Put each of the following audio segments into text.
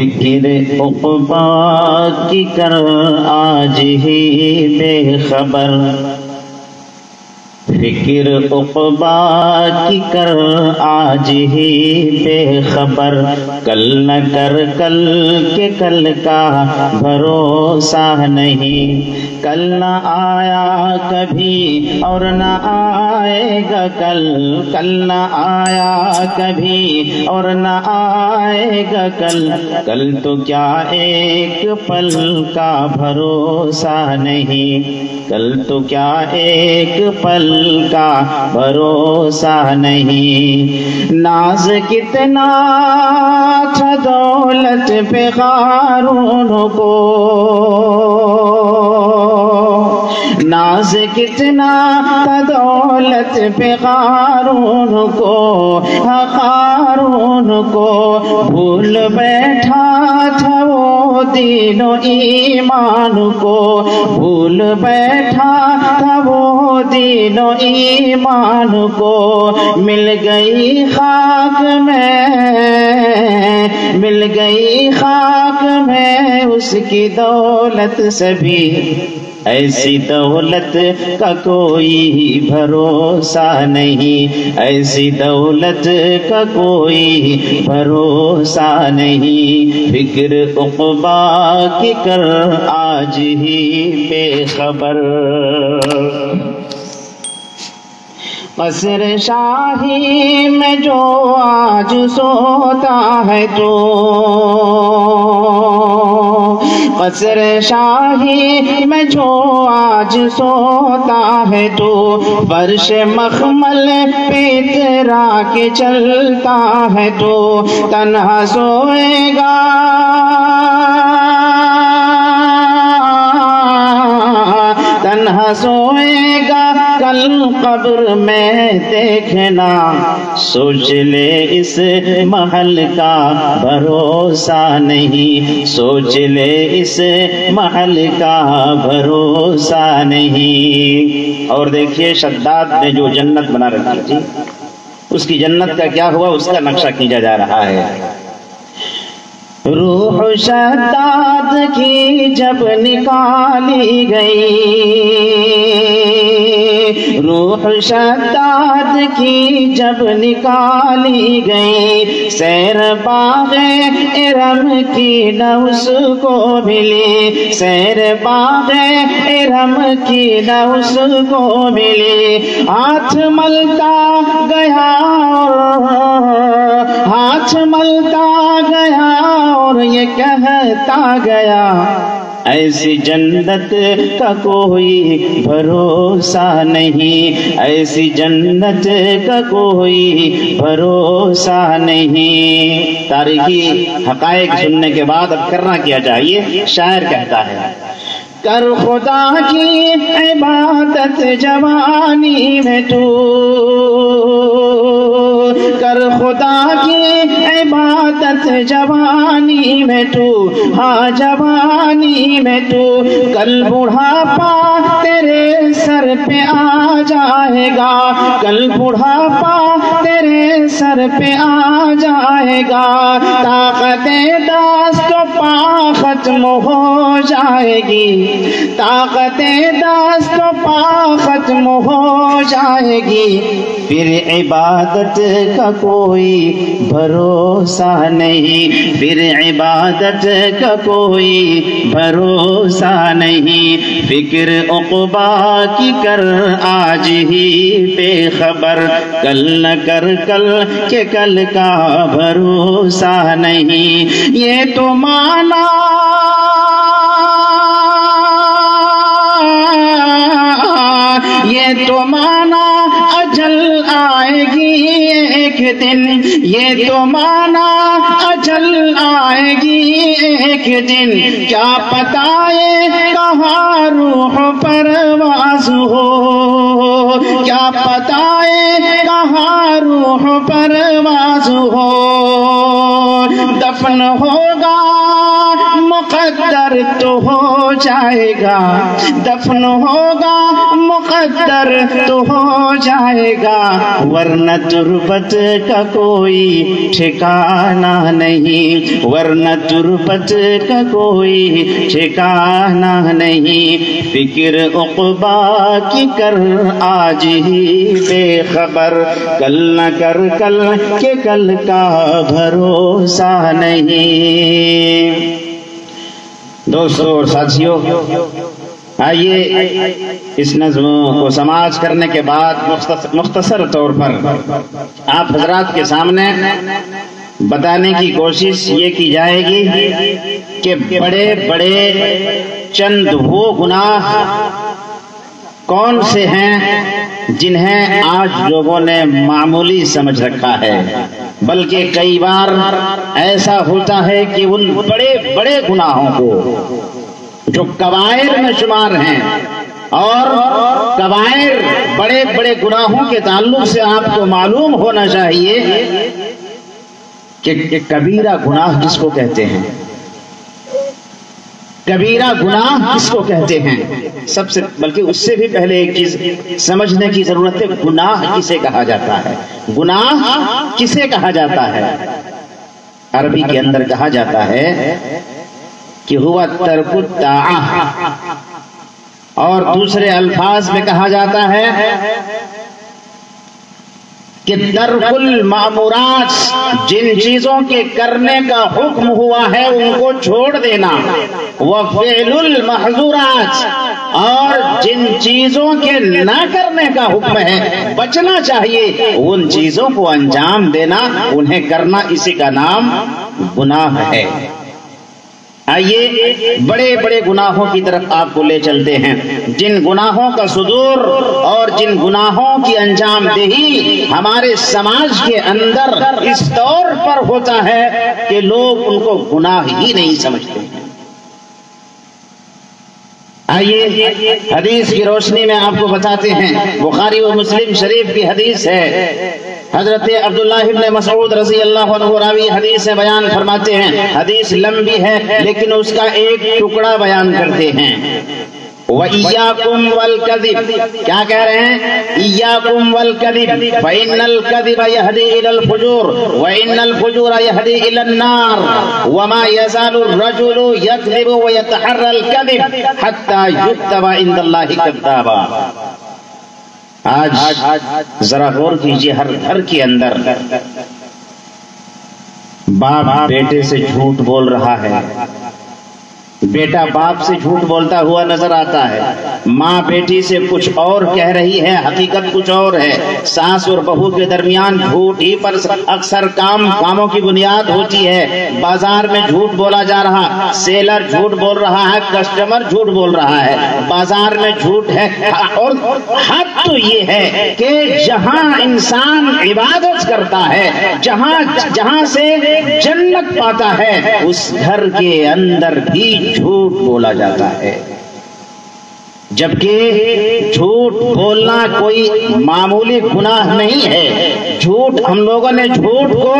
فکر عقبا کی کر آج ہی بے خبر، فکر عقبا کی کر آج ہی بے خبر، کل نہ کر کل کے کل کا بھروسہ نہیں، کل نہ آیا کبھی اور نہ آئے گا کل، کل نہ آیا کبھی اور نہ آئے گا کل، کل تو کیا ایک پل کا بھروسہ نہیں، کل تو کیا ایک پل کا بھروسہ نہیں، ناز کتنا تھا دولت پہ قارون کو، ناز کتنا تھا دولت پہ قارون کو، قارون کو بھول بیٹھا تھا وہ دین و ایمان کو، بھول بیٹھا تھا وہ دین و ایمان کو، مل گئی خاک میں، مل گئی خاک میں اس کی دولت سبھی، ایسی دولت کا کوئی بھروسہ نہیں، ایسی دولت کا کوئی بھروسہ نہیں، فکر عقبا کی کر آج ہی بے خبر، قصر شاہی میں جو آج سوتا ہے تو، قصر شاہی میں جو آج سوتا ہے تو، فرش مخمل پہ اترا کے چلتا ہے تو، تنہا سوئے گا تنہا سوئے گا کل قبر میں دیکھنا، سوچ لے اس محل کا بھروسہ نہیں، سوچ لے اس محل کا بھروسہ نہیں۔ اور دیکھیے شداد نے جو جنت بنا رکھی تھی، اس کی جنت کا کیا ہوا، اس کا نقشہ کھینچا جا رہا ہے۔ روح شداد کی جب نکالی گئی، روح شداد کی جب نکالی گئی، سیر باغ ارم کی نہ اس کو ملی، سیر باغ ارم کی نہ اس کو ملی، ہاتھ ملتا گیا ہاتھ ملتا گیا اور یہ کہتا گیا، ایسی جنت کا کوئی بھروسہ نہیں، ایسی جنت کا کوئی بھروسہ نہیں۔ تاریخی حقائق سننے کے بعد اب کرنا کیا چاہیے؟ شاعر کہتا ہے، کر خدا کی عبادت جوانی میں تو، کر خدا کی عبادت جوانی میں تو، ہاں جوانی میں تو، کل بڑھاپا تیرے سر پہ آ جائے گا، کل بڑھاپا تیرے سر پہ آ جائے گا، طاقت دست و پا ختم ہو جائے گی، طاقت دست و پا ختم ہو جائے گی، پھر عبادت کا کوئی بھروسہ نہیں، پھر عبادت کا کوئی بھروسہ نہیں، فکر عقبا کی کر آج ہی بے خبر، کل نہ کر کل کے کل کا بھروسہ نہیں، یہ تو مانا یہ تو مانا اجل آئے گی ایک دن، یہ تو مانا اجل آئے گی ایک دن، کیا پتہ یہ کہاں روح پرواز ہو، کیا پتہ یہ کہاں روح پرواز ہو، دفن ہوگا مقدر تو ہو جائے گا، دفن ہوگا مقدر تو ہو جائے گا، ورنہ تربت کا کوئی ٹھکانہ نہیں، ورنہ تربت کا کوئی ٹھکانہ نہیں۔ فکر عقبا کی کر آج ہی بے خبر، کل نہ کر کل کہ کل کا بھروسہ نہیں۔ دوستو اور ساتھیوں، آئیے اس نظم کو سماعت کرنے کے بعد مختصر طور پر آپ حضرات کے سامنے بتانے کی کوشش یہ کی جائے گی کہ بڑے بڑے چند وہ گناہ کون سے ہیں جنہیں آج لوگوں نے معمولی سمجھ رکھا ہے، بلکہ کئی بار ایسا ہوتا ہے کہ ان بڑے بڑے گناہوں کو جو کبائر میں شمار ہیں، اور کبائر بڑے بڑے گناہوں کے تعلق سے آپ کو معلوم ہونا چاہیے کہ کبیرہ گناہ کس کو کہتے ہیں، کبیرہ گناہ کس کو کہتے ہیں۔ سب سے بلکہ اس سے بھی پہلے ایک چیز سمجھنے کی ضرورت ہے، گناہ کسے کہا جاتا ہے، گناہ کسے کہا جاتا ہے۔ عربی کے اندر کہا جاتا ہے کہ ہوا ترک الطاعہ، اور دوسرے الفاظ میں کہا جاتا ہے کہ ترک المأمورات، جن چیزوں کے کرنے کا حکم ہوا ہے ان کو چھوڑ دینا، وفعل المحظورات، اور جن چیزوں کے نہ کرنے کا حکم ہے بچنا چاہیے ان چیزوں کو انجام دینا، انہیں کرنا، اسی کا نام گناہ ہے۔ آئیے بڑے بڑے گناہوں کی طرف آپ کو لے چلتے ہیں، جن گناہوں کا صدور اور جن گناہوں کی انجام دہی ہمارے سماج کے اندر اس طور پر ہوتا ہے کہ لوگ ان کو گناہ ہی نہیں سمجھتے۔ آئیے حدیث کی روشنی میں آپ کو بتاتے ہیں، بخاری و مسلم شریف کی حدیث ہے، حضرت عبداللہ ابن مسعود رضی اللہ عنہ راوی حدیث سے بیان فرماتے ہیں، حدیث لمبی ہے لیکن اس کا ایک ٹکڑا بیان کرتے ہیں۔ وَإِيَّاكُمْ وَالْكَذِبِ، کیا کہہ رہے ہیں؟ إِيَّاكُمْ وَالْكَذِبِ فَإِنَّ الْكَذِبَ يَهْدِي إِلَى الْفُجُورِ وَإِنَّ الْفُجُورَ يَهْدِي إِلَى النَّارِ وَمَا يَزَالُ الرَّجُلُ يَكْذِبُ وَيَتَحَرَّى الْكَذِبَ حَتَّى يُكْتَبَ عِندَ اللَّهِ كَذَّابًا۔ آج ذرا غور کیجئے، ہر گھر کے اندر باپ بیٹے سے جھوٹ بول رہا ہے، بیٹا باپ سے جھوٹ بولتا ہوا نظر آتا ہے، ماں بیٹی سے کچھ اور کہہ رہی ہے، حقیقت کچھ اور ہے، ساس اور بہو کے درمیان جھوٹ ہی پر اکثر کاموں کی بنیاد ہوتی ہے، بازار میں جھوٹ بولا جا رہا، سیلر جھوٹ بول رہا ہے، کسٹمر جھوٹ بول رہا ہے، بازار میں جھوٹ ہے، اور حد تو یہ ہے کہ جہاں انسان عبادت کرتا ہے، جہاں سے جنت پاتا ہے، اس گھر کے اندر بھی جھوٹ بولا جاتا ہے، جبکہ جھوٹ بولنا کوئی معمولی گناہ نہیں ہے۔ جھوٹ ہم لوگوں نے جھوٹ کو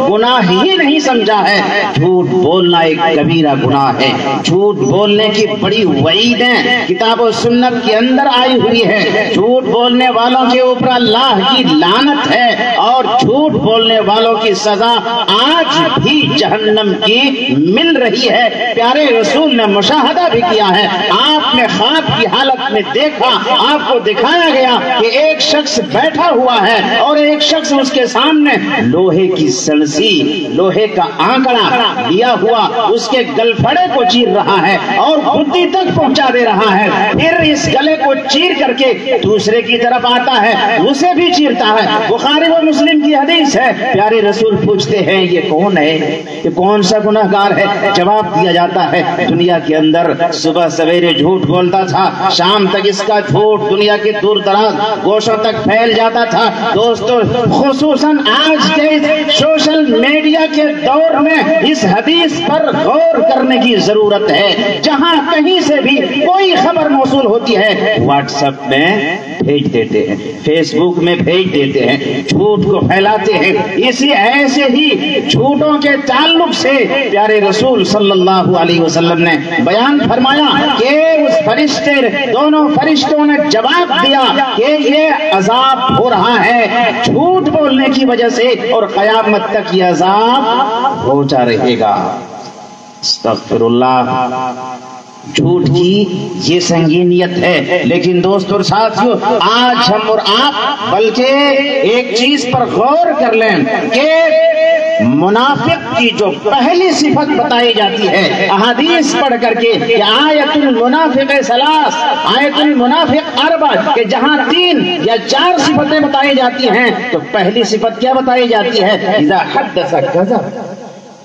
گناہ ہی نہیں سمجھا ہے، جھوٹ بولنا ایک کبیرہ گناہ ہے۔ جھوٹ بولنے کی بڑی وعیدیں کتاب و سنت کے اندر آئی ہوئی ہے، جھوٹ بولنے والوں کے اوپر اللہ کی لعنت ہے، اور جھوٹ بولنے والوں کی سزا آج بھی جہنم کی مل رہی ہے۔ پیارے رسول نے مشاہدہ بھی کیا ہے، آپ نے خواب کی حالت میں دیکھا، آپ کو دکھایا گیا کہ ایک شخص بیٹھا ہوا ہے اور ایک شخص اس کے سامنے لوہے کی سنسی، لوہے کا آنکڑا لیا ہوا اس کے گلفڑے کو چیر رہا ہے اور گھٹی تک پہنچا دے رہا ہے، پھر اس گلے کو چیر کر کے دوسرے کی طرف آتا ہے، اسے بھی چیرتا ہے۔ بخاری و مسلم کی حدیث ہے، پیارے رسول پوچھتے ہیں یہ کون ہے، یہ کون سا گناہگار ہے؟ جواب دیا جاتا ہے دنیا کے اندر صبح سویرے جھوٹ بولتا تھا، شام تک اس کا جھوٹ دنیا کے دور دراز گوشوں تک پھیل جاتا تھا۔ دوستو خصوصاً آج کے سوشل میڈیا کے دور میں اس حدیث پر غور کرنے کی ضرورت ہے۔ جہاں کہیں سے بھی کوئی خبر موصول ہوتی ہے، واٹس ایپ میں بھیج دیتے ہیں، فیس بک میں بھیج دیتے ہیں، جھوٹ کو پھیلاتے ہیں۔ اسی ایسے ہی جھوٹوں کے تعلق سے پیارے رسول صلی اللہ علیہ وسلم نے بیان فرمایا کہ اس فرشتے، دونوں فرشتوں نے جواب دیا کہ یہ عذاب ہو رہا ہے جھوٹ بولنے کی وجہ سے، اور قیامت تک یہ عذاب ہوتا رہے گا۔ استغفر اللہ، جھوٹ کی یہ سنگینیت ہے۔ لیکن دوستو اور ساتھیو، آج ہم اور آپ بلکہ ایک چیز پر غور کر لیں کہ منافق کی جو پہلی صفت بتائی جاتی ہے احادیث پڑھ کر کے کہ آیت المنافق ثلاث، آیت المنافق اربع، کہ جہاں 3 یا 4 صفتیں بتائی جاتی ہیں تو پہلی صفت کیا بتائی جاتی ہے؟ اذا حدث کذب،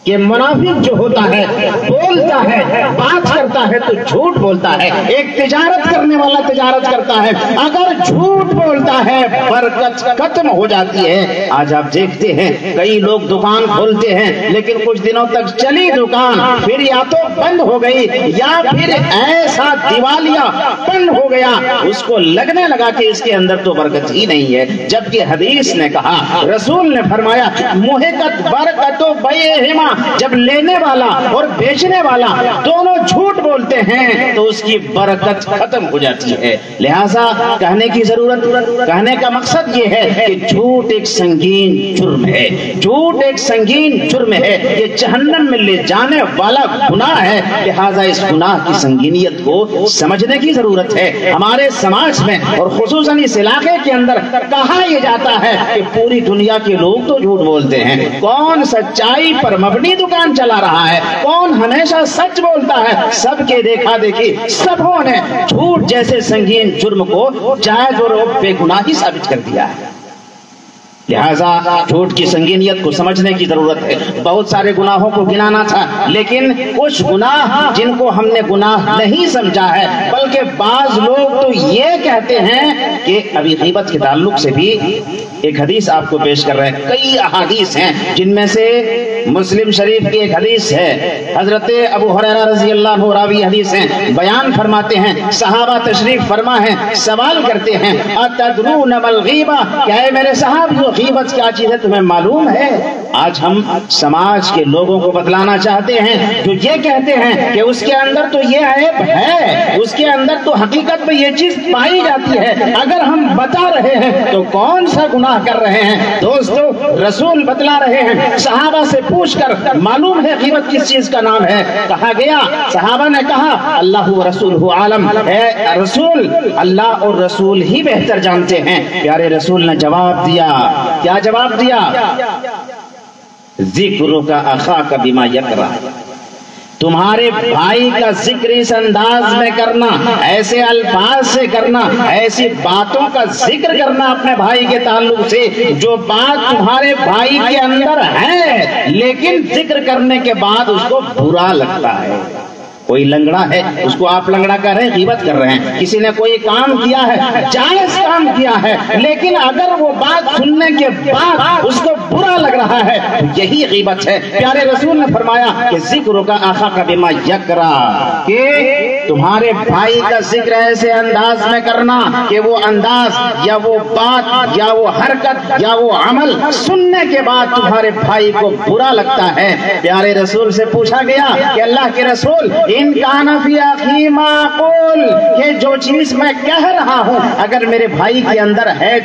کہ منافق جو ہوتا ہے بولتا ہے، بات کرتا ہے تو جھوٹ بولتا ہے۔ ایک تجارت کرنے والا تجارت کرتا ہے، اگر جھوٹ بولتا ہے برکت ختم ہو جاتی ہے۔ آج آپ دیکھتے ہیں کئی لوگ دکان کھولتے ہیں لیکن کچھ دنوں تک چلی دکان، پھر یا تو بند ہو گئی یا پھر ایسا دیوالیہ بند ہو گیا، اس کو لگنے لگا کہ اس کے اندر تو برکت ہی نہیں ہے، جبکہ حدیث نے کہا، رسول نے فرمایا محقت برکت بیعہما، جب لینے والا اور بیچنے والا دونوں جھوٹ بولتے ہیں تو اس کی برکت ختم ہو جاتی ہے۔ لہذا کہنے کی ضرورت، کہنے کا مقصد یہ ہے کہ جھوٹ ایک سنگین جرم ہے، جھوٹ ایک سنگین جرم ہے، یہ جہنم میں لے جانے والا گناہ ہے۔ لہذا اس گناہ کی سنگینیت کو سمجھنے کی ضرورت ہے۔ ہمارے سماج میں اور خصوصاً اس علاقے کے اندر کہا یہ جاتا ہے کہ پوری دنیا کے لوگ تو جھوٹ بولتے ہیں، کون سچائی پر مبنی دکان چلا رہا ہے، کون ہمیشہ سچ بولتا ہے؟ سب کے دیکھا دیکھی سبوں نے جھوٹ جیسے سنگین جرم کو جائز اور بے گناہی ثابت کر دیا ہے۔ لہذا جھوٹ کی سنگینیت کو سمجھنے کی ضرورت ہے۔ بہت سارے گناہوں کو گنانا تھا لیکن کچھ گناہ جن کو ہم نے گناہ نہیں سمجھا ہے، بلکہ بعض لوگ تو یہ کہتے ہیں کہ ابھی غیبت کے تعلق سے بھی ایک حدیث آپ کو پیش کر رہے ہیں۔ کئی احادیث ہیں جن میں سے مسلم شریف کی ایک حدیث ہے، حضرت ابو ہریرہ رضی اللہ عنہ راوی حدیث ہیں، بیان فرماتے ہیں، صحابہ تشریف فرما ہیں، سوال کرتے ہیں اتدرون ما الغیبہ، کہ اے میرے صحابیو غیبت کیا چیز ہے تمہیں معلوم ہے؟ آج ہم سماج کے لوگوں کو بتلانا چاہتے ہیں جو یہ کہتے ہیں کہ اس کے اندر تو یہ عیب ہے، اس کے اندر تو حقیقت میں یہ چیز پائی جاتی ہے، اگر ہم بتا رہے ہیں تو کون سا گناہ کر رہے ہیں؟ دوستو رسول بتلا رہے ہیں، صحابہ سے پوچھ کر معلوم ہے غیبت کس چیز کا نام ہے؟ کہا گیا، صحابہ نے کہا اللہ و رسولہ عالم، اے رسول اللہ اور رسول ہی بہتر جانتے ہیں۔ پیارے رسول نے جواب دیا، کیا جواب دیا؟ ذکرک اخاک بما یکرہ، تمہارے بھائی کا ذکر اس انداز میں کرنا، ایسے الفاظ سے کرنا، ایسی باتوں کا ذکر کرنا اپنے بھائی کے تعلق سے جو بات تمہارے بھائی کے اندر ہے لیکن ذکر کرنے کے بعد اس کو برا لگتا ہے۔ کوئی لنگڑا ہے، اس کو آپ لنگڑا کر رہے ہیں، غیبت کر رہے ہیں۔ کسی نے کوئی کام کیا ہے، جائز کام کیا ہے، لیکن اگر وہ بات سننے کے بعد اس کو برا لگ رہا ہے تو یہی غیبت ہے۔ پیارے رسول نے فرمایا کہ ذکر کا اخاک بما یکرہ، کہ تمہارے بھائی کا ذکر ایسے انداز میں کرنا کہ وہ انداز یا وہ بات یا وہ حرکت یا وہ عمل سننے کے بعد تمہارے بھائی کو برا لگتا ہے۔ پیارے رسول سے پوچھا گیا کہ اللہ کے رسول ان کان فی اخی ما اقول، کہ جو چیز میں کہہ رہا ہوں اگر میرے بھائی کے اندر ہے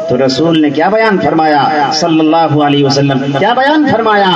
تو رسول نے کیا بیان فرمایا صلی اللہ علیہ وسلم؟ کیا بیان فرمایا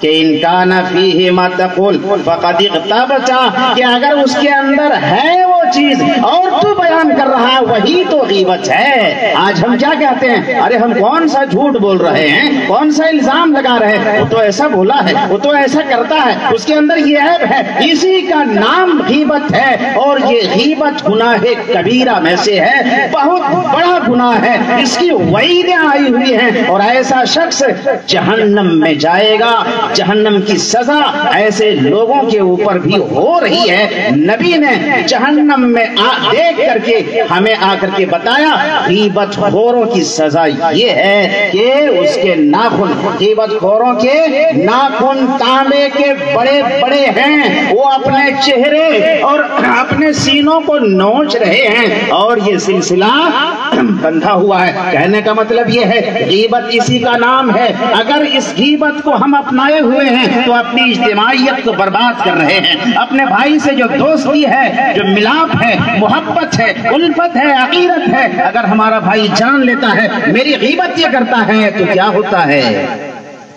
کہ ان کان فیہ ما تقول فقد اغتبت، کہ اگر اس کے اندر ہے وہ چیز اور تو بیان کر رہا ہے وہی تو غیبت ہے۔ آج ہم کیا کہتے ہیں؟ ارے ہم کون سا جھوٹ بول رہے ہیں، کون سا الزام لگا رہے ہیں، وہ تو ایسا بولا ہے، وہ تو ایسا کرتا ہے، اس کے اندر یہ عیب ہے، اسی کا نام غیبت ہے۔ اور یہ غیبت گناہ کبیرہ میں سے ہے، بہت بڑا گناہ ہے، اس کی وعیدیں آئی ہوئی ہیں اور ایسا شخص جہنم میں جائے گا۔ جہنم کی سزا ایسے لوگوں کے اوپر بھی ہو رہی ہے۔ نبی نے جہنم ہم میں دیکھ کر کے ہمیں آ کر کے بتایا غیبت خوروں کی سزا یہ ہے کہ اس کے ناخن، غیبت خوروں کے ناخن تانبے کے بڑے بڑے ہیں، وہ اپنے چہرے اور اپنے سینوں کو نوچ رہے ہیں اور یہ سلسلہ بندھا ہوا ہے۔ کہنے کا مطلب یہ ہے غیبت اسی کا نام ہے۔ اگر اس غیبت کو ہم اپنائے ہوئے ہیں تو اپنی اجتماعیت کو برباد کر رہے ہیں۔ اپنے بھائی سے جو دوستی ہے، جو ملاپ ہے، محبت ہے، الفت ہے، عقیدت ہے، اگر ہمارا بھائی جان لیتا ہے میری غیبت یہ کرتا ہے تو کیا ہوتا ہے؟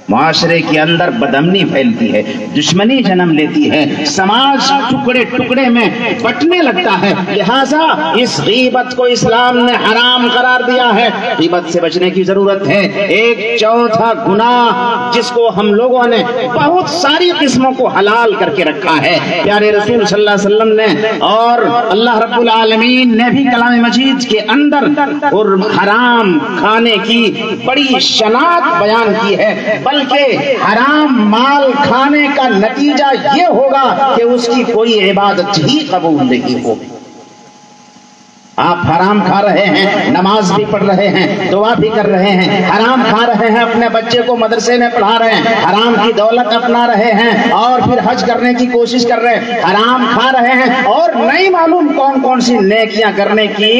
معاشرے کے اندر بدامنی پھیلتی ہے، دشمنی جنم لیتی ہے، سماج ٹکڑے ٹکڑے میں بٹنے لگتا ہے۔ لہذا اس غیبت کو اسلام نے حرام قرار دیا ہے۔ غیبت سے بچنے کی ضرورت ہے۔ ایک چوتھا گناہ جس کو ہم لوگوں نے بہت ساری قسموں کو حلال کر کے رکھا ہے، پیارے رسول صلی اللہ علیہ وسلم نے اور اللہ رب العالمین نے بھی کلام مجید کے اندر اور حرام کھانے کی بڑی شناخت بیان کی ہے، بلکہ حرام مال کھانے کا نتیجہ یہ ہوگا کہ اس کی کوئی عبادت ہی قبول نہیں ہوگی۔ آپ حرام کھا رہے ہیں، نماز بھی پڑھ رہے ہیں، دعا بھی کر رہے ہیں، حرام کھا رہے ہیں، اپنے بچے کو مدرسے میں پڑھا رہے ہیں، حرام کی دولت اپنا رہے ہیں اور پھر حج کرنے کی کوشش کر رہے ہیں، حرام کھا رہے ہیں اور نہیں معلوم کون کون سی نیکیاں کرنے کی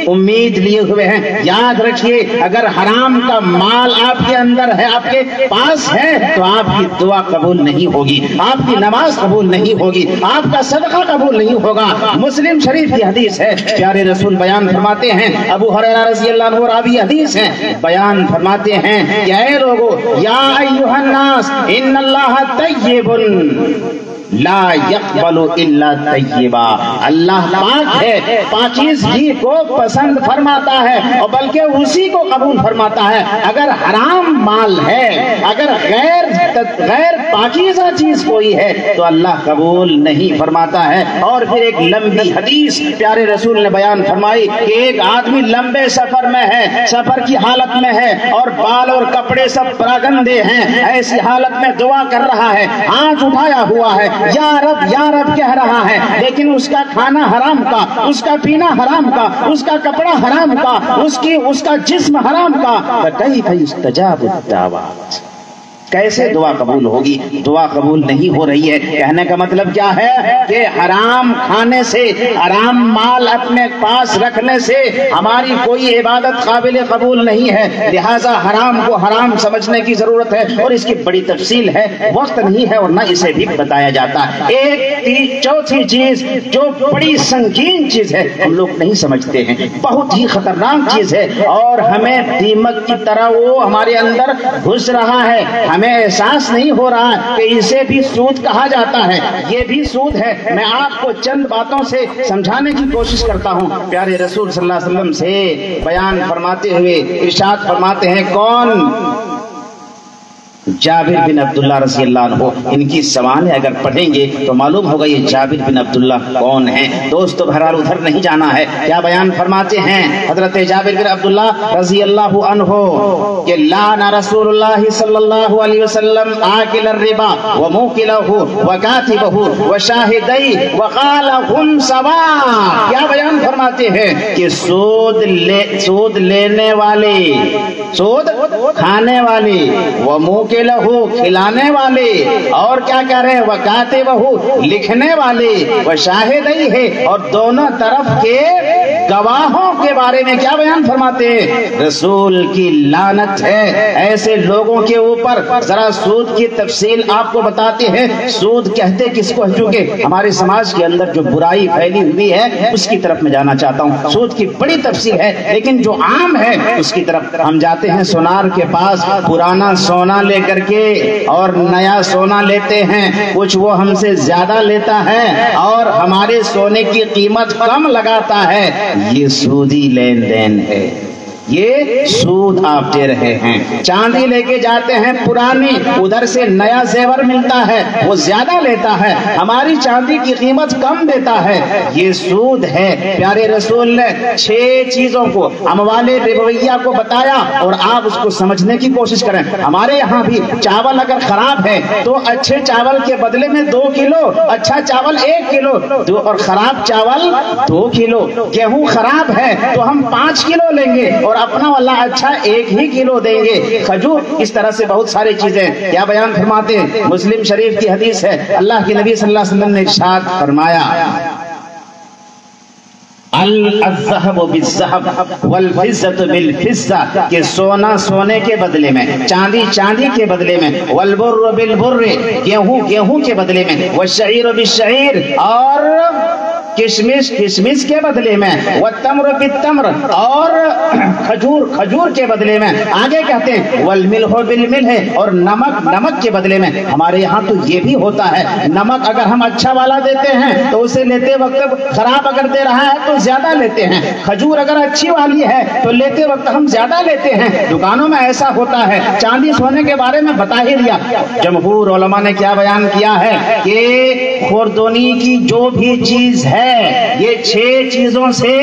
امید لیے ہوئے ہیں۔ یاد رکھیے اگر حرام کا مال آپ کے اندر ہے، آپ کے پاس ہے، تو آپ کی دعا قبول نہیں ہوگی، آپ کی نماز قبول نہیں ہوگی، آپ کا صدقہ قبول نہیں ہوگا۔ مسلم شریف کی حدیث ہے، پیارے رسول بیان فرماتے ہیں، ابو ہریرہ رضی اللہ عنہ راوی حدیث ہیں، بیان فرماتے ہیں کہ اے لوگو یا ایھا الناس ان اللہ طیب لا يقبل الا طیبا، اللہ پاک ہے، پاکیزگی کو پسند فرماتا ہے اور بلکہ اسی کو قبول فرماتا ہے۔ اگر حرام مال ہے، اگر غیر پاکیزہ چیز کوئی ہے تو اللہ قبول نہیں فرماتا ہے۔ اور پھر ایک لمبی حدیث پیارے رسول نے بیان فرمائی کہ ایک آدمی لمبے سفر میں ہے، سفر کی حالت میں ہے اور بال اور کپڑے سب پراگندے ہیں، ایسی حالت میں دعا کر رہا ہے، ہاتھ اٹھایا ہوا ہے، یا رب کہہ رہا ہے، لیکن اس کا کھانا حرام کا، اس کا پینا حرام کا، اس کا کپڑا حرام کا، اس کا جسم حرام کا، فَكَيْفَ يُسْتَجَابُ الدَّعْوَاتِ، کیسے دعا قبول ہوگی؟ دعا قبول نہیں ہو رہی ہے۔ کہنے کا مطلب کیا ہے کہ حرام کھانے سے، حرام مال اپنے پاس رکھنے سے ہماری کوئی عبادت قابل قبول نہیں ہے۔ لہٰذا حرام کو حرام سمجھنے کی ضرورت ہے اور اس کی بڑی تفصیل ہے، وقت نہیں ہے اور نہ اسے بھی بتایا جاتا۔ ایک چوتھی چیز جو بڑی سنگین چیز ہے، ہم لوگ نہیں سمجھتے ہیں، بہت ہی خطرناک چیز ہے اور ہمیں دیمک کی طرح وہ ہمارے اندر گھس رہا ہے، ہمیں احساس نہیں ہو رہا کہ اسے بھی سود کہا جاتا ہے، یہ بھی سود ہے۔ میں آپ کو چند باتوں سے سمجھانے کی کوشش کرتا ہوں۔ پیارے رسول صلی اللہ علیہ وسلم سے بیان فرماتے ہوئے ارشاد فرماتے ہیں، کون؟ جابر بن عبداللہ رضی اللہ عنہ، ان کی سوانح اگر پڑھیں گے تو معلوم ہوگا یہ جابر بن عبداللہ کون ہیں۔ دوستو بہرحال ادھر نہیں جانا ہے، کیا بیان فرماتے ہیں حضرت جابر بن عبداللہ رضی اللہ عنہ کہ لعن رسول اللہ صلی اللہ علیہ وسلم آکل الربا وموکلہ وکاتبہ وشاہدی وقال ہم سواء، کیا بیان فرماتے ہیں کہ سود لینے والے، سود کھانے والے، وموکلہ لہو کھلانے والے، اور کیا کہہ رہے ہیں وکاتبہ لکھنے والے، وشاہدی ہے اور دونوں طرف کے گواہوں کے بارے میں کیا بیان فرماتے ہیں؟ رسول کی لعنت ہے ایسے لوگوں کے اوپر۔ ذرا سود کی تفصیل آپ کو بتاتے ہیں، سود کہتے کس کو ہے، کیونکہ ہمارے سماج کے اندر جو برائی پھیلی ہوئی ہے اس کی طرف میں جانا چاہتا ہوں۔ سود کی بڑی تفصیل ہے لیکن جو عام ہے اس کی طرف ہم جاتے ہیں۔ سونار کے پاس پرانا سونا لے کر کے اور نیا سونا لیتے ہیں، کچھ وہ ہم سے زیادہ لیتا ہے اور ہمارے سونے کی قیمت کم لگاتا ہے، یہ سودی لین دین ہے۔ یہ سود آپ دے رہے ہیں۔ چاندی لے کے جاتے ہیں پرانی، ادھر سے نیا زیور ملتا ہے، وہ زیادہ لیتا ہے، ہماری چاندی کی قیمت کم دیتا ہے، یہ سود ہے۔ پیارے رسول نے 6 چیزوں کو، اموال ربویہ کو بتایا، اور آپ اس کو سمجھنے کی کوشش کریں۔ ہمارے یہاں بھی چاول اگر خراب ہے تو اچھے چاول کے بدلے میں 2 کلو، اچھا چاول 1 کلو، اور خراب چاول 2 کلو۔ گیہوں خراب ہے تو ہم 5 کلو لیں گے اور اپنا والا اچھا 1 ہی کلو دیں گے۔ کھجور، اس طرح سے بہت ساری چیزیں۔ کیا بیان فرماتے ہیں؟ مسلم شریف کی حدیث ہے، اللہ کے نبی صلی اللہ علیہ وسلم نے ارشاد فرمایا، الذهب بالذهب والفضة بالفضة، کہ سونا سونے کے بدلے میں، چاندی چاندی کے بدلے میں، والبر بالبر، گیہوں گیہوں کے بدلے میں، والشعیر بالشعیر، اور کشمش کشمش کے بدلے میں، والتمر بالتمر، اور کھجور کھجور کے بدلے میں۔ آگے کہتے ہیں والملح بالملح، اور نمک نمک کے بدلے میں۔ ہمارے یہاں تو یہ بھی ہوتا ہے، نمک اگر ہم اچھا والا دیتے ہیں تو اسے لیتے وقت خراب اگر دے رہا ہے تو زیادہ لیتے ہیں، کھجور اگر اچھی والی ہے تو لیتے وقت ہم زیادہ لیتے ہیں۔ دکانوں میں ایسا ہوتا ہے۔ چاندی سونے کے بارے میں بتا ہی دیا۔ جمہور علماء نے کیا بیان کیا ہے کہ خوردنی کی جو بھی چیز ہے، یہ 6 چیزوں سے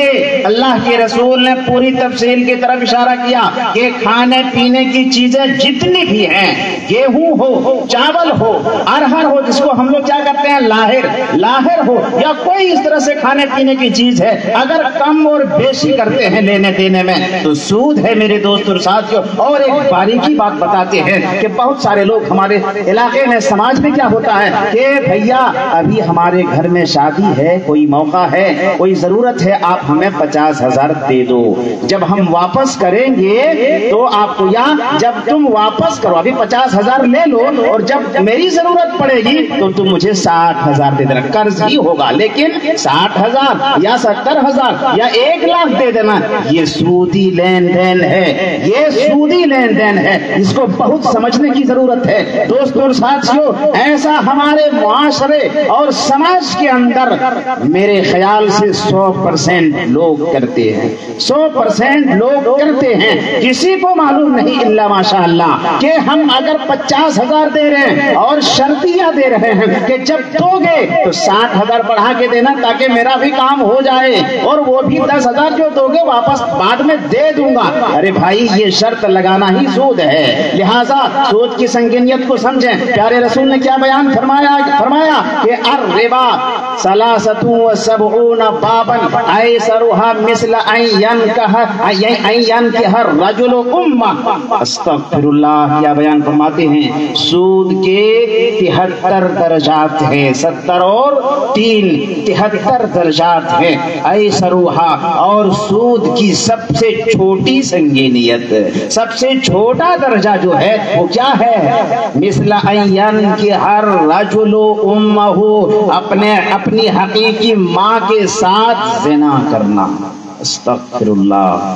اللہ کے رسول نے پوری تفصیل کی طرف اشارہ کیا کہ کھانے پینے کی چیزیں جتنی بھی ہیں، گیہوں ہو، چاول ہو، ارہر ہو، جس کو ہم لوگ کیا کرتے ہیں لاہر ہو، یا کوئی اس طرح سے کھانے پینے کی چیز ہے، اگر کم اور بیشی کرتے ہیں لینے دینے میں تو سود ہے میرے دوست اور ساتھیوں۔ اور ایک باریکی بات بتاتے ہیں کہ بہت سارے لوگ ہمارے علاقے میں، سماج میں کیا ہوتا ہے کہ بھیا ابھی ہمارے گھر میں شادی ہے، کوئی موقع ہے، کوئی ضرورت ہے، آپ ہمیں 50,000 دے دو، جب ہم واپس کریں گے تو آپ کو، یا جب تم واپس کرو، ابھی 50,000 لے لو، اور جب میری ضرورت پڑے گی تو تم مجھے 60,000 دے دینا۔ قرض ہی ہوگا لیکن 60,000 یا 70,000 یا 1 لاکھ دے دینا، یہ سودی لین دین ہے، یہ سودی لین دین ہے، اس کو بہت سمجھنے کی ضرورت ہے۔ دوستوں اور ساتھیوں، ایسا ہمارے معاشرے اور سماج کے اندر میرے خیال سے 100% لوگ کرتے ہیں، 100% لوگ کرتے ہیں۔ کسی کو معلوم نہیں الا ماشاء اللہ کہ ہم اگر 50,000 دے رہے ہیں اور شرطیہ دے رہے ہیں کہ جب دو گے تو 60,000 بڑھا کے دینا تاکہ میرا بھی کام ہو جائے، اور وہ بھی 10,000 جو دو گے واپس بعد میں دے دوں گا۔ ارے بھائی، یہ شرط لگانا ہی سود ہے، لہٰذا سود کی سنگینیت کو سمجھیں۔ پیارے رسول نے کیا بیان فرمایا کہ الربا 73 بابا ایسرها مثل ان ينكح الرجل امه۔ استغفر اللہ، کیا بیان فرماتے ہیں؟ سود کے 73 درجات ہیں، 70 اور 3 73 درجات ہیں۔ ایسرها، اور سود کی سب سے چھوٹی سنگینیت، سب سے چھوٹا درجہ جو ہے وہ کیا ہے؟ مثل ان ينكح الرجل امه، اپنی حقیقی ماں کے ساتھ زنا کرنا۔ استغفر اللہ۔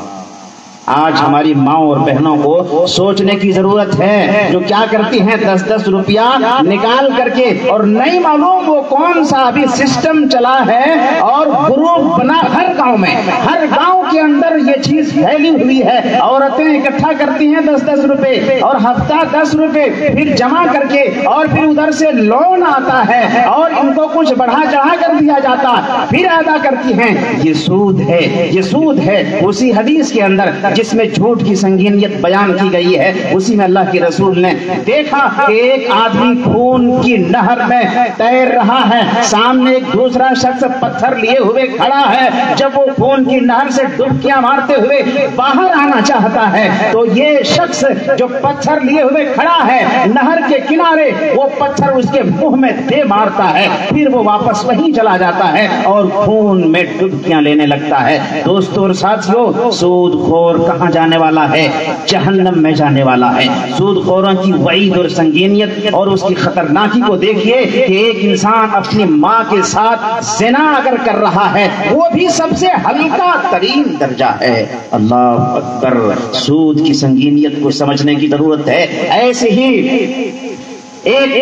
آج ہماری ماں اور بہنوں کو سوچنے کی ضرورت ہے، جو کیا کرتی ہیں 10-10 روپیہ نکال کر کے، اور نہیں معلوم وہ کون سا ابھی سسٹم چلا ہے، اور گروپ بنا ہر گاؤں میں، ہر گاؤں کے اندر یہ چیز پھیلی ہوئی ہے۔ عورتیں اکٹھا کرتی ہیں 10-10 روپے، اور ہفتہ 10 روپے پھر جمع کر کے، اور پھر ادھر سے لون آتا ہے اور ان کو کچھ بڑھا چڑھا کر دیا جاتا، پھر ادا کرتی ہیں۔ یہ سود ہے، یہ سود ہے۔ اسی حدیث کے اندر جس میں جھوٹ کی سنگینیت بیان کی گئی ہے، اسی میں اللہ کے رسول نے دیکھا کہ ایک آدمی خون کی نہر میں تیر رہا ہے، سامنے ایک دوسرا شخص پتھر لیے ہوئے کھڑا ہے۔ جب وہ خون کی نہر سے ڈبکیاں مارتے ہوئے باہر آنا چاہتا ہے تو یہ شخص جو پتھر لیے ہوئے کھڑا ہے نہر کے کنارے، وہ پتھر اس کے منہ میں دے مارتا ہے، پھر وہ واپس وہیں چلا جاتا ہے اور خون میں ڈبکیاں لینے لگتا ہے۔ دوستوں اور ساتھیوں، سود خور کہاں جانے والا ہے؟ جہنم میں جانے والا ہے۔ سود خوروں کی وعید اور سنگینیت اور اس کی خطرناکی کو دیکھیے کہ ایک انسان اپنی ماں کے ساتھ زنا اگر کر رہا ہے، وہ بھی سب سے ہلکا ترین درجہ ہے۔ اللہ اکبر۔ سود کی سنگینیت کو سمجھنے کی ضرورت ہے۔ ایسے ہی ایک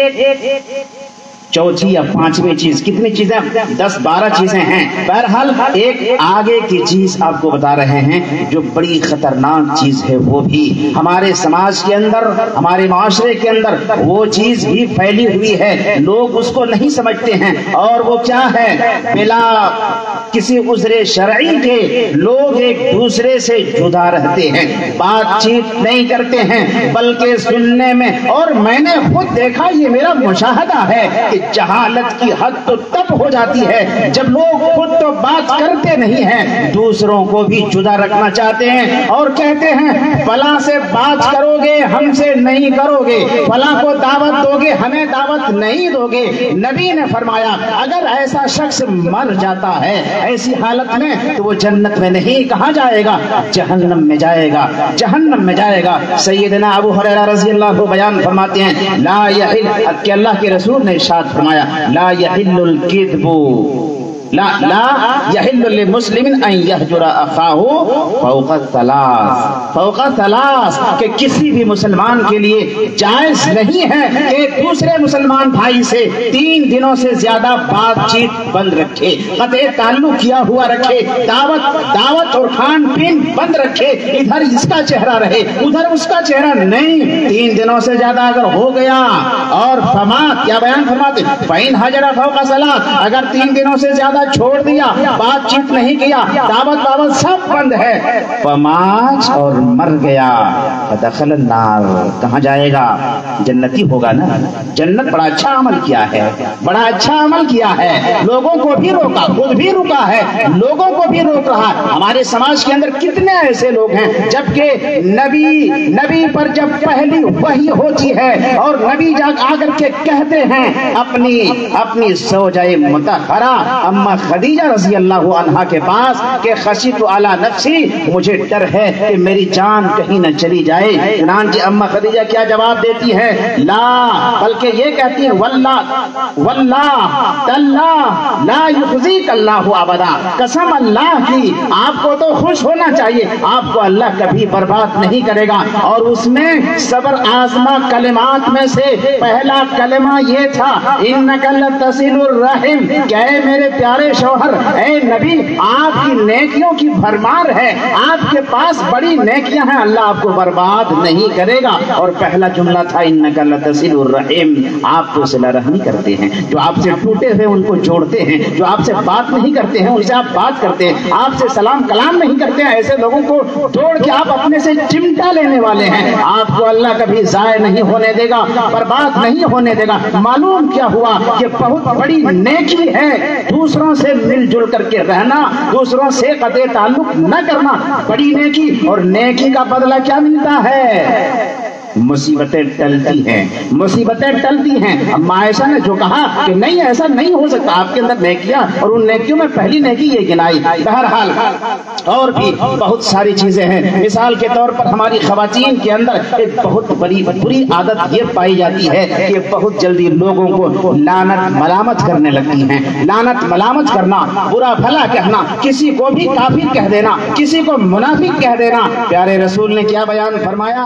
چوتھی یا پانچویں چیز، کتنی چیزیں 10-12 چیزیں ہیں، بہرحال ایک آگے کی چیز آپ کو بتا رہے ہیں جو بڑی خطرناک چیز ہے، وہ بھی ہمارے سماج کے اندر، ہمارے معاشرے کے اندر وہ چیز بھی پھیلی ہوئی ہے، لوگ اس کو نہیں سمجھتے ہیں، اور وہ کیا ہے؟ بلا کسی عذر شرعی کے لوگ ایک دوسرے سے جدا رہتے ہیں، بات چیت نہیں کرتے ہیں، بلکہ سننے میں، اور میں نے خود دیکھا، یہ میرا مشاہدہ ہے کہ جہالت کی حد تو تب ہو جاتی ہے جب لوگ خود تو بات کرتے نہیں ہیں، دوسروں کو بھی جدا رکھنا چاہتے ہیں اور کہتے ہیں فلاں سے بات کرو گے ہم سے نہیں کرو گے، فلاں کو دعوت دو گے ہمیں دعوت نہیں دو گے۔ نبی نے فرمایا اگر ایسا شخص مر جاتا ہے ایسی حالت میں تو وہ جنت میں نہیں، کہاں جائے گا؟ جہنم میں جائے گا، جہنم میں جائے گا۔ سیدنا ابو ہریرہ رضی اللہ عنہ بیان فرماتے ہیں لا یحل، کہ اللہ کے رسول نے ارشاد فرمایا لا یحل الکذب، لا یحل للمسلم ان یہجر اخاہ فوق ثلاث، فوق ثلاث، کہ کسی بھی مسلمان کے لیے جائز نہیں ہے کہ دوسرے مسلمان بھائی سے 3 دنوں سے زیادہ بات چیت بند رکھے، قطع تعلق کیا ہوا رکھے، دعوت اور کھان پین بند رکھے، ادھر اس کا چہرہ رہے ادھر اس کا چہرہ نہیں، 3 دنوں سے زیادہ اگر ہو گیا، اور فما، کیا بیان فرماتے فإن حجر فوق ثلاث، اگر 3 دنوں سے زیادہ چھوڑ دیا، بات چیت نہیں کیا، دعوت سب بند ہے، فمات اور مر گیا، فدخل النار، کہاں جائے گا؟ جنتی ہوگا نا۔ جنت بڑا اچھا عمل کیا ہے، بڑا اچھا عمل کیا ہے، لوگوں کو بھی روکا، خود بھی رکا ہے، لوگوں کو بھی روک رہا ہے۔ ہمارے سماج کے اندر کتنے ایسے لوگ ہیں جبکہ نبی پر جب پہلی وحی ہوتی ہے اور نبی آ کر کے کہتے ہیں اپنی زوجہ مطہرہ اما خدیجہ رضی اللہ عنہا کے پاس کہ خشیت علی نفسی، مجھے ڈر ہے کہ میری جان کہیں نہ چلی جائے، چنانچہ اما خدیجہ کیا جواب دیتی ہے؟ لا، بلکہ یہ کہتی ہے واللہ تاللہ لا یخزیک اللہ ابدا، قسم اللہ کی آپ کو تو خوش ہونا چاہیے، آپ کو اللہ کبھی برباد نہیں کرے گا۔ اور اس میں صبر آزما کلمات میں سے پہلا کلمہ یہ تھا انک لتصل الرحم، کہ اے میرے پیارے شوہر، اے نبی، آپ کی نیکیوں کی بھرمار ہے، آپ کے پاس بڑی نیکیاں ہیں، اللہ آپ کو برباد نہیں کرے گا۔ اور پہلا جملہ تھا انک لتصل الرحم، آپ کو صلہ رحمی کرتے ہیں، جو آپ سے ٹوٹے ہوئے ان کو جوڑتے ہیں، جو آپ سے بات نہیں کرتے ہیں ان سے آپ بات کرتے ہیں، آپ سے سلام کلام نہیں کرتے ہیں، ایسے لوگوں کو توڑ کے آپ اپنے سے چمٹا لینے والے ہیں، آپ کو اللہ کبھی ضائع نہیں ہونے دے گا، برباد نہیں ہونے دے گا۔ معلوم کیا ہوا کہ بہت بڑی نیکی ہے دوسروں سے مل جل کر کے رہنا، دوسروں سے قطع تعلق نہ کرنا، بڑی نیکی، اور نیکی کا بدلہ کیا ملتا ہے؟ مصیبتیں ٹلتی ہیں، مصیبتیں ٹلتی ہیں۔ اب عائشہ نے جو کہا کہ نہیں ایسا نہیں ہو سکتا، آپ کے اندر نیکیاں، اور ان نیکیوں میں پہلی نیکی یہ گنائی۔ بہرحال اور بھی بہت ساری چیزیں ہیں، مثال کے طور پر ہماری خواتین کے اندر ایک بہت بری عادت یہ پائی جاتی ہے کہ بہت جلدی لوگوں کو لعنت ملامت کرنے لگتی ہیں، لعنت ملامت کرنا، برا بھلا کہنا، کسی کو بھی کافر کہہ دینا، کسی کو منافق کہہ دینا۔ پیارے رسول نے کیا بیان فرمایا؟